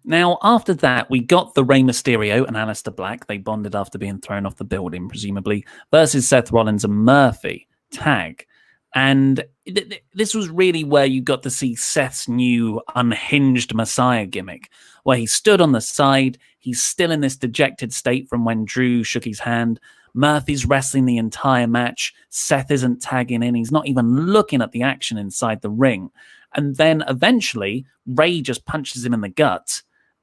Now, after that, we got the Rey Mysterio and Aleister Black. They bonded after being thrown off the building, presumably, versus Seth Rollins and Murphy tag. And this was really where you got to see Seth's new unhinged Messiah gimmick, where he stood on the side. He's still in this dejected state from when Drew shook his hand. Murphy's wrestling the entire match. Seth isn't tagging in. He's not even looking at the action inside the ring. And then eventually, Rey just punches him in the gut,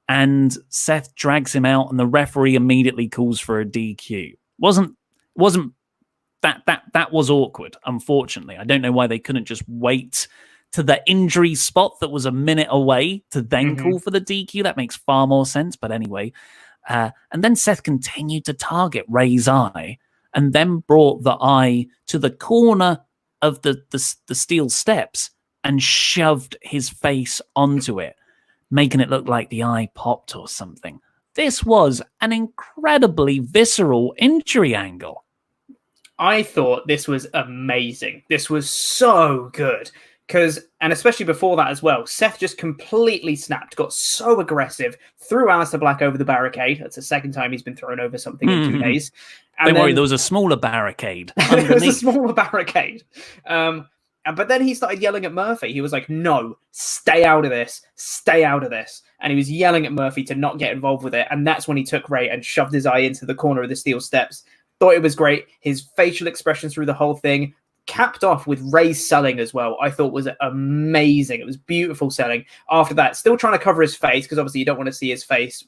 and Seth drags him out, and the referee immediately calls for a DQ. That was awkward, unfortunately. I don't know why they couldn't just wait to the injury spot that was a minute away to then call for the DQ. That makes far more sense, but anyway. And then Seth continued to target Rey's eye, and then brought the eye to the corner of the steel steps and shoved his face onto it, making it look like the eye popped or something. This was an incredibly visceral injury angle. I thought this was amazing. This was so good. And especially before that as well, Seth just completely snapped, got so aggressive, threw Aleister Black over the barricade. That's the second time he's been thrown over something in 2 days. And Don't worry, there was a smaller barricade there was a smaller barricade. But then he started yelling at Murphy. He was like, no, stay out of this. Stay out of this. And he was yelling at Murphy to not get involved with it. And that's when he took Rey and shoved his eye into the corner of the steel steps. Thought it was great. His facial expressions through the whole thing, capped off with Rey's selling as well, I thought was amazing. It was beautiful selling. After that, still trying to cover his face, because obviously you don't want to see his face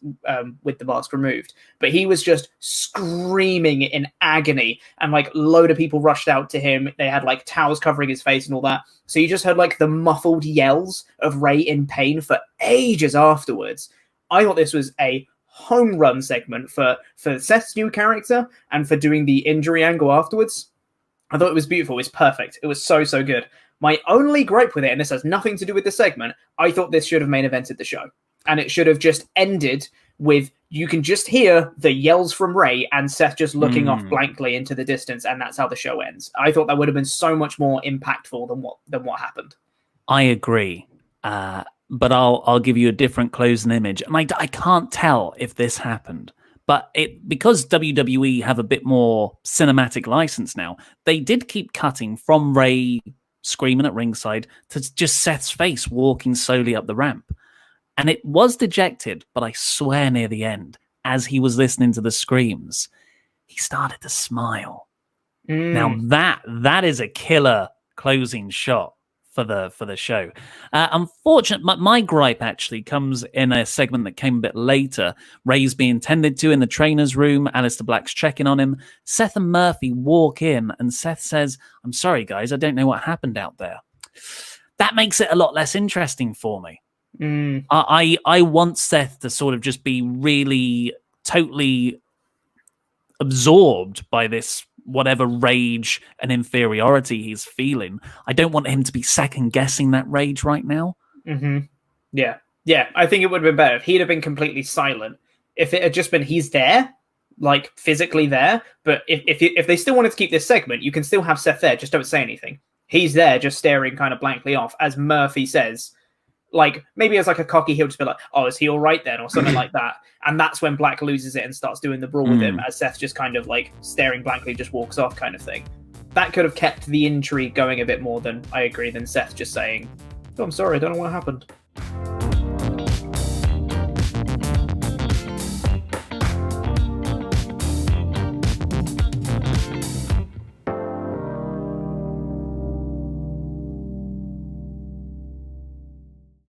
with the mask removed. But he was just screaming in agony, and like a load of people rushed out to him. They had like towels covering his face and all that. So you just heard like the muffled yells of Rey in pain for ages afterwards. I thought this was a home run segment for Seth's new character and for doing the injury angle afterwards. I thought it was beautiful. It was perfect. It was so good. My only gripe with it, and this has nothing to do with the segment, I thought this should have main evented the show. And it should have just ended with, you can just hear the yells from Rey and Seth just looking off blankly into the distance, and that's how the show ends. I thought that would have been so much more impactful than what happened. I agree. But I'll give you a different closing image. And I can't tell if this happened. But because WWE have a bit more cinematic license now, they did keep cutting from Rey screaming at ringside to just Seth's face walking slowly up the ramp. And it was dejected, but I swear near the end, as he was listening to the screams, he started to smile. Now that is a killer closing shot for the show. Unfortunately, my gripe actually comes in a segment that came a bit later. Rey's being tended to in the trainer's room. Aleister Black's checking on him. Seth and Murphy walk in, and Seth says, "I'm sorry, guys, I don't know what happened out there." That makes it a lot less interesting for me. I want Seth to sort of just be really totally absorbed by this whatever rage and inferiority he's feeling. I don't want him to be second guessing that rage right now. Yeah, I think it would have been better if he'd have been completely silent. If it had just been he's there, like physically there. But if they still wanted to keep this segment, you can still have Seth there, just don't say anything. He's there just staring kind of blankly off, as Murphy says. Like, maybe as like a cocky, he'll just be like, oh, is he all right then? Or something like that. And that's when Black loses it and starts doing the brawl with him, as Seth just kind of like staring blankly, just walks off kind of thing. That could have kept the intrigue going a bit more than Seth just saying, oh, I'm sorry, I don't know what happened.